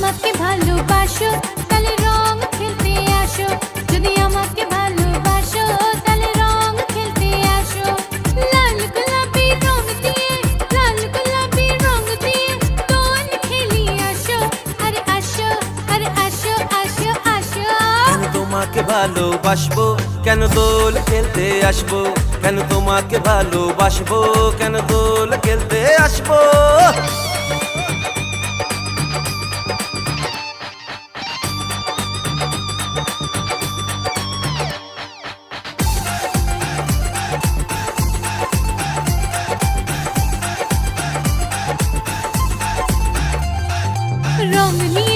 আমাকে ভালোবাসো তাহলে রং খেলতে আসো, যদি আমাকে ভালোবাসো তাহলে রং খেলতে আসো। লাল গোলাপি রং দিয়ে, লাল গোলাপি রং দিয়ে দোল খেলি আসো, আরে আসো, আরে আসো আসো আসো। কেন তোমাকে ভালোবাসবো, কেন দোল খেলতে আসবো, কেন তোমাকে ভালোবাসবো, কেন দোল খেলতে আসবো। রং নিয়ে